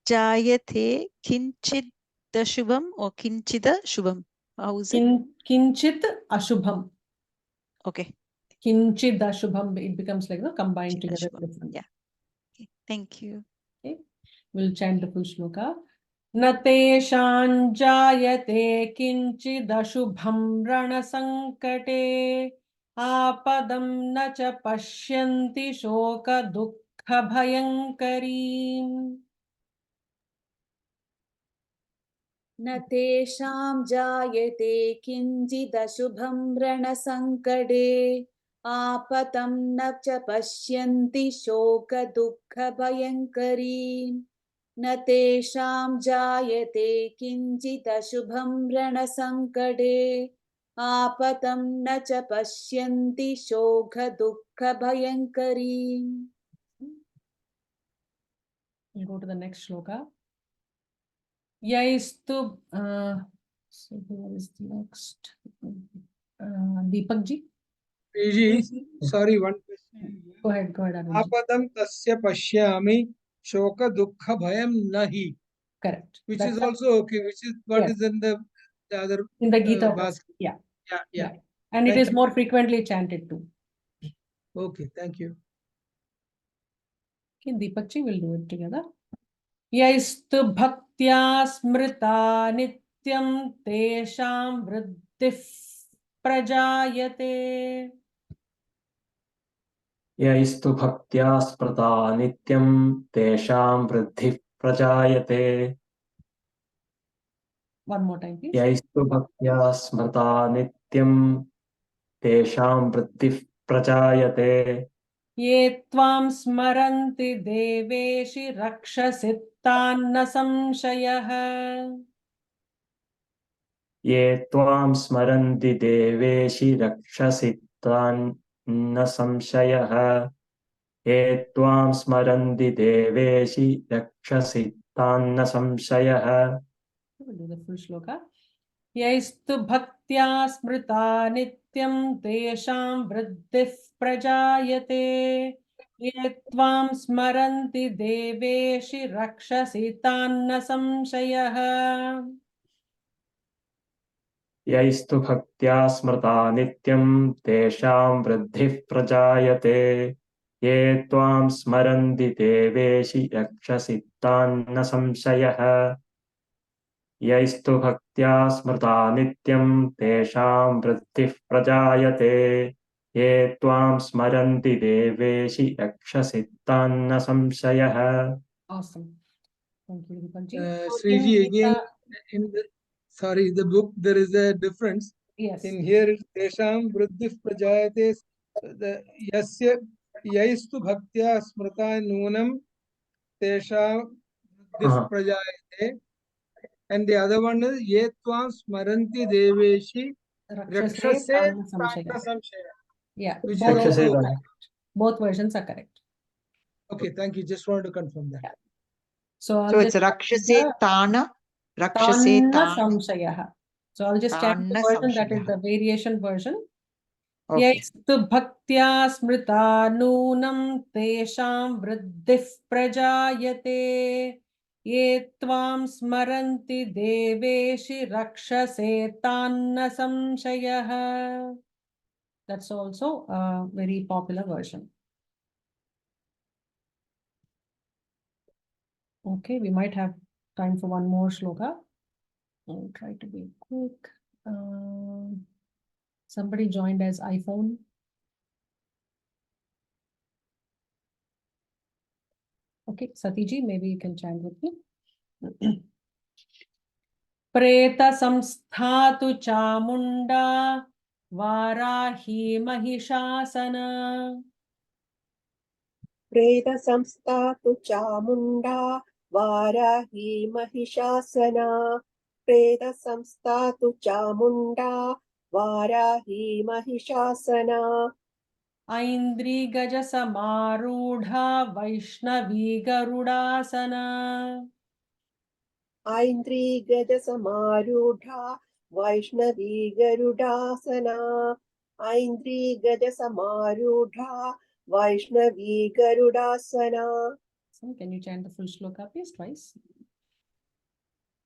S3: Jayate kinchid shubham or kinchida shubham? How is it?
S1: Kinchit ashubham.
S3: Okay.
S1: Kinchid ashubham. It becomes like combined together.
S3: Yeah. Okay. Thank you.
S1: Okay. We'll chant the full shloka. Nateshan jayate kinchidashubham rana sankate apadam na cha pashyanti shoka dukkha bhayankarim.
S18: न तेषां जायते किञ्चिदशुभं रणसङ्कटे आपतं न च पश्यन्ति शोकदुःखभयङ्करीम् न तेषां जायते किञ्चिदशुभं रणसङ्कटे आपतं न च पश्यन्ति शोकदुःखभयङ्करीम्.
S1: We'll go to the next shloka. Yaistu, so who is the next? Deepak ji.
S13: Sorry, one question.
S1: Go ahead, Arun ji.
S13: Apadam tasya pashyami shoka dukkha bhayam nahi.
S1: Correct.
S13: Which
S1: That's
S13: is also okay, which is what is in the other
S1: in the Gita.
S13: basket.
S1: Yeah.
S13: Yeah.
S1: And it
S13: Thank
S1: is
S13: you.
S1: more frequently chanted too.
S13: Okay, thank you.
S1: Okay, Deepak ji, will do it together. Yaistu bhaktya smrita nityam tesham vriddhif prajayate.
S7: यैस्तु भक्त्या स्मृता नित्यं तेषां वृद्धिः प्रजायते.
S1: One more time, please.
S7: यैस्तु भक्त्या स्मृता नित्यं तेषां वृद्धिः प्रजायते.
S1: ये त्वां स्मरन्ति देवेशि रक्षसि तान्न संशयः.
S7: ये त्वां स्मरन्ति देवेशि रक्षसि तान्न संशयः. ये त्वां स्मरन्ति देवेशि रक्षसि तान्न संशयः.
S1: We'll do the full shloka. यैस्तु भक्त्या स्मृता नित्यं तेषां वृद्धिः प्रजायते. ये त्वां स्मरन्ति देवेशि रक्षसि तान्न संशयः.
S7: यैस्तु भक्त्या स्मृता नित्यं तेषां वृद्धिः प्रजायते. ये त्वां स्मरन्ति देवेशि रक्षसि तान्न संशयः. यैस्तु भक्त्या स्मृता नित्यं तेषां वृद्धिः प्रजायते. ये त्वां स्मरन्ति देवेशि रक्षसि तान्न संशयः.
S1: Awesome. Thank you, Deepak ji.
S13: Sriji, again, in the book, there is a difference.
S1: Yes.
S13: In here, it's Tesham Vriddhif Prajayate, the Yasya Yaistu Bhaktya Smrta Nunam Tesham Vriddhif Prajayate. And the other one is Ye Tvam Smaranti Deveshi Rakshase Tanna Samshaya.
S1: Yeah,
S13: Which
S1: both,
S13: is also okay.
S1: Both versions are correct.
S13: Okay, thank you. Just wanted to confirm that.
S1: Yeah. So
S17: it's Rakshase Tana, Rakshase Tana
S1: Samshayah. So I'll just chant the version that is the variation version.
S17: Okay.
S1: Yaistu bhaktya smrita nunam tesham vriddhif prajayate. Ye tvam smaranti deveshi rakshase tanna samshayah. That's also a very popular version. Okay, we might have time for one more shloka. I'll try to be quick. Somebody joined as iPhone. Okay, Satiji, maybe you can chant with me. Preta samsthatu chamunda varahi mahishasana.
S2: Preta samstatu chamunda varahi mahishasana. Preta samstatu chamunda varahi mahishasana.
S1: Aindri gaja samarudha vaishnavi garudasana.
S2: Aindri gaja samarudha vaishnavi garudasana. Aindri gaja samarudha vaishnavi garudasana.
S1: So can you chant the full shloka please twice?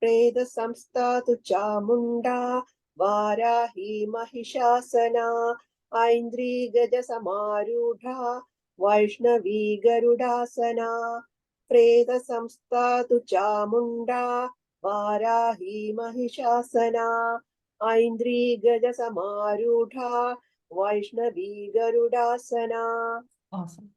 S2: Preda samstatu chamunda varahi mahishasana. Aindri gaja samarudha vaishnavi garudasana. Preda samstatu chamunda varahi mahishasana. Aindri gaja samarudha vaishnavi garudasana.
S1: Awesome.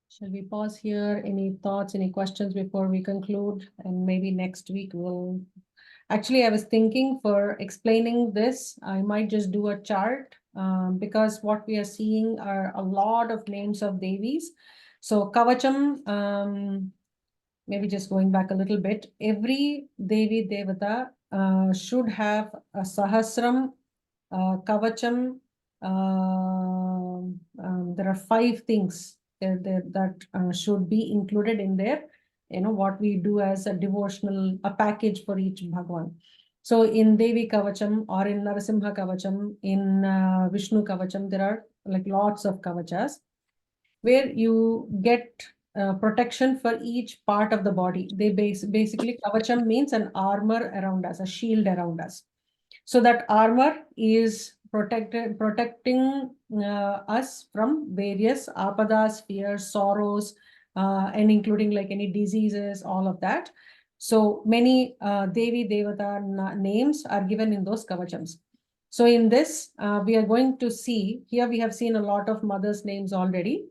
S1: Shall we pause here? Any thoughts, any questions before we conclude? And maybe next week we'll... Actually, I was thinking for explaining this, I might just do a chart because what we are seeing are a lot of names of Devis. So kavacham, maybe just going back a little bit, every Devi Devata should have a sahasram, kavacham. There are 5 things that should be included in there. What we do as a devotional, a package for each Bhagwan. So in Devi Kavacham or in Narasimha Kavacham, in Vishnu Kavacham, there are like lots of kavachas where you get protection for each part of the body. They basically, kavacham means an armor around us, a shield around us. So that armor is protecting us from various apadas, fears, sorrows, and including like any diseases, all of that. So many Devi Devata names are given in those kavachams. So in this, we are going to see, here we have seen a lot of mothers' names already,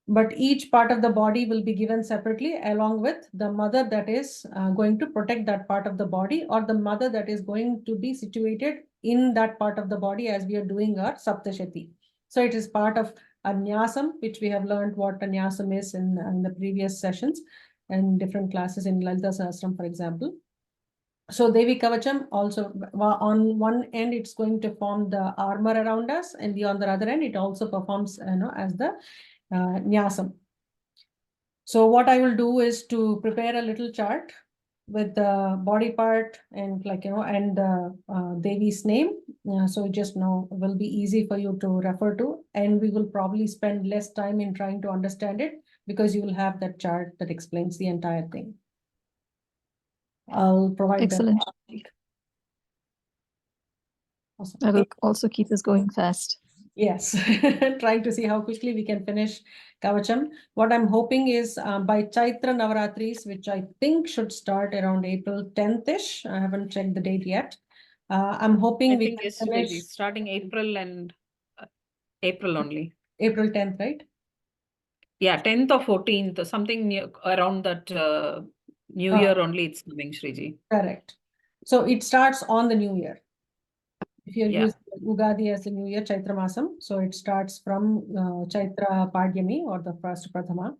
S1: but each part of the body will be given separately along with the mother that is going to protect that part of the body, or the mother that is going to be situated in that part of the body as we are doing our saptashati. So it is part of a nyasam, which we have learned what a nyasam is in the previous sessions and different classes in Lalita Sahasram, for example. So Devi Kavacham also, on one end, it's going to form the armor around us, and on the other end, it also performs as the nyasam. So what I will do is to prepare a little chart with the body part and and Devi's name. So you just know will be easy for you to refer to, and we will probably spend less time in trying to understand it because you will have that chart that explains the entire thing. I'll provide
S3: Excellent.
S1: that. Awesome.
S3: That will also keep us going fast.
S1: Yes, trying to see how quickly we can finish Kavacham. What I'm hoping is by Chaitra Navaratris, which I think should start around April 10th-ish. I haven't checked the date yet. I'm hoping
S12: I
S1: we
S12: think
S1: can
S12: yesterday,
S1: finish
S12: starting April and April only.
S1: April 10th, right?
S12: Yeah, 10th or 14th, something around that New Year only it's coming, Shriji.
S1: Correct. So it starts on the New Year. If you're
S12: Yeah.
S1: using Ugadi as the New Year, Chaitra Masam, so it starts from Chaitra Padyami or the first Prathama.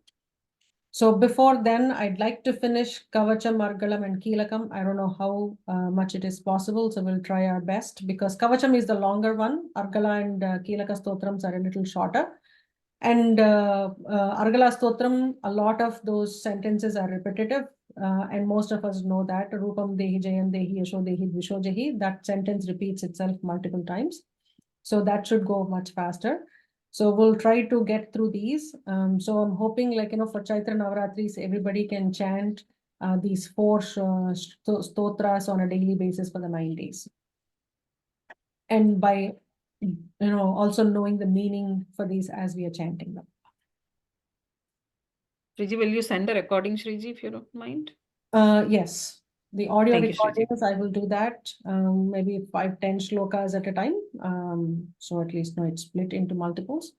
S1: So before then, I'd like to finish Kavacham, Argalam, and Keelakam. I don't know how much it is possible, so we'll try our best because Kavacham is the longer one. Argala and Keelaka Stotrams are a little shorter. And Argala Stotram, a lot of those sentences are repetitive. And most of us know that Rupam Dehi Jayam Dehi Yasho Dehi Dvisho Jahi, that sentence repeats itself multiple times. So that should go much faster. So we'll try to get through these. So I'm hoping for Chaitra Navaratris, everybody can chant these 4 stotras on a daily basis for the 9 days. And by, also knowing the meaning for these as we are chanting them.
S12: Shriji, will you send a recording, Shriji, if you don't mind?
S1: Yes, the audio
S12: Thank you, Shriji.
S1: recordings, I will do that. Maybe 5-10 shlokas at a time. So at least it's split into multiples.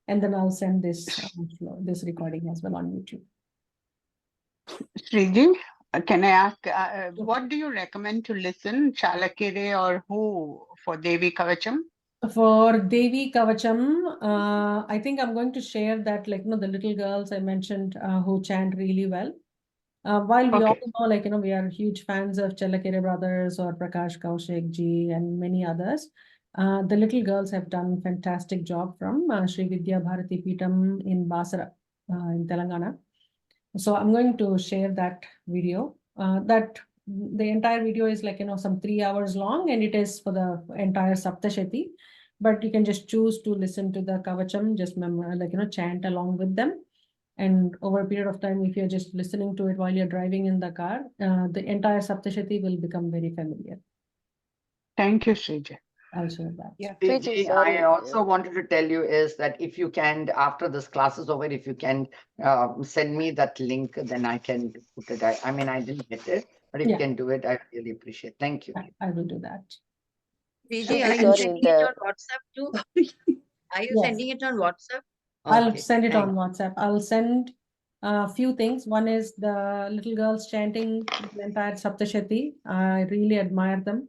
S1: And then I'll send this recording as well on YouTube.
S19: Shriji, can I ask, what do you recommend to listen, Chalakere or who for Devi Kavacham?
S1: For Devi Kavacham, I think I'm going to share that, the little girls I mentioned who chant really well. While we all know, we are huge fans of Chalakere brothers or Prakash Kaushik ji and many others. The little girls have done fantastic job from Sri Vidya Bharati Peetam in Basra in Telangana. So I'm going to share that video. The entire video is some 3 hours long, and it is for the entire Saptashati. But you can just choose to listen to the Kavacham, just chant along with them. And over a period of time, if you're just listening to it while you're driving in the car, the entire Saptashati will become very familiar.
S19: Thank you, Shriji.
S1: I'll share that.
S4: Yeah.
S8: Shriji, I also wanted to tell you is that if you can, after this class is over, if you can send me that link, then I can put it. I mean, I didn't get it, but if you can do it, I really appreciate it. Thank you.
S1: I will do that.
S9: Shriji, are you sending it on WhatsApp too? Are you sending it on WhatsApp?
S1: I'll send it on WhatsApp. I'll send a few things. One is the little girls chanting the entire Saptashati. I really admire them.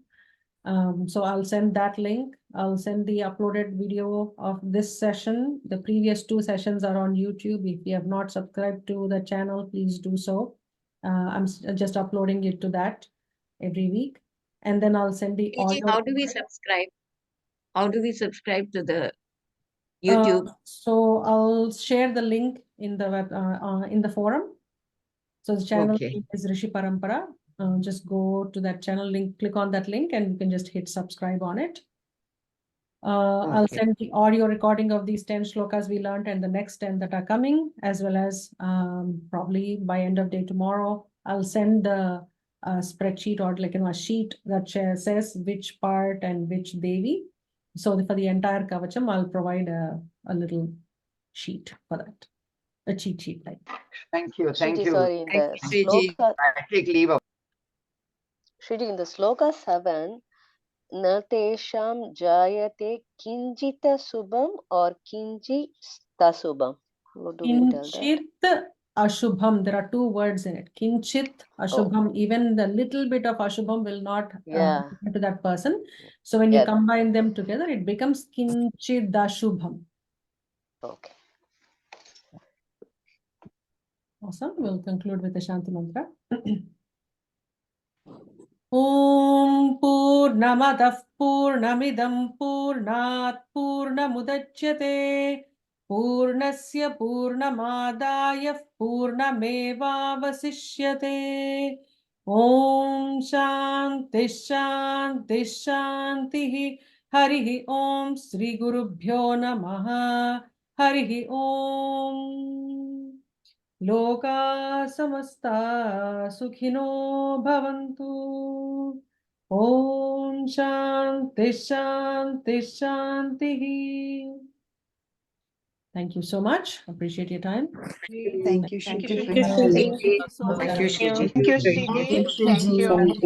S1: So I'll send that link. I'll send the uploaded video of this session. The previous 2 sessions are on YouTube. If you have not subscribed to the channel, please do so. I'm just uploading it to that every week. And then I'll send the audio.
S9: How do we subscribe? How do we subscribe to the YouTube?
S1: So I'll share the link in the web in the forum. So the channel is Rishi Parampara. Just go to that channel link, click on that link, and you can just hit subscribe on it. I'll send the audio recording of these 10 shlokas we learned and the next 10 that are coming, as well as probably by end of day tomorrow, I'll send the spreadsheet or like a sheet that says which part and which Devi. So for the entire kavacham, I'll provide a little sheet for that, a cheat sheet like.
S8: Thank you. Thank
S4: Shriji,
S8: you.
S4: sorry, in the
S8: Shloka, I take leave of.
S4: Shriji, in the sloka 7, na tesham jayate kinjita subham or kinjita subham. What do we tell that?
S1: Kinchit ashubham. There are 2 words in it. Kinchit ashubham. Even the little bit of ashubham will not happen to that person. So when you combine them together, it becomes kinchit ashubham.
S4: Okay.
S1: Awesome. We'll conclude with the Shanti mantra. Om Purnamadah Purnamidam Purnat Purnamudachyate Purnasya Purnamadaya Purnamevavasishyate. Om Shanti Shanti Shanti. Harihi Om Sri Gurubhyo Namaha. Harihi Om. Loka samasta sukhino bhavantu. Om Shanti Shanti Shanti. Thank you so much. Appreciate your time.
S17: Thank you, Shiji.
S19: Thank you, Shriji.
S8: Thank you, Shiji.
S19: Thank you, Shriji. Thank you.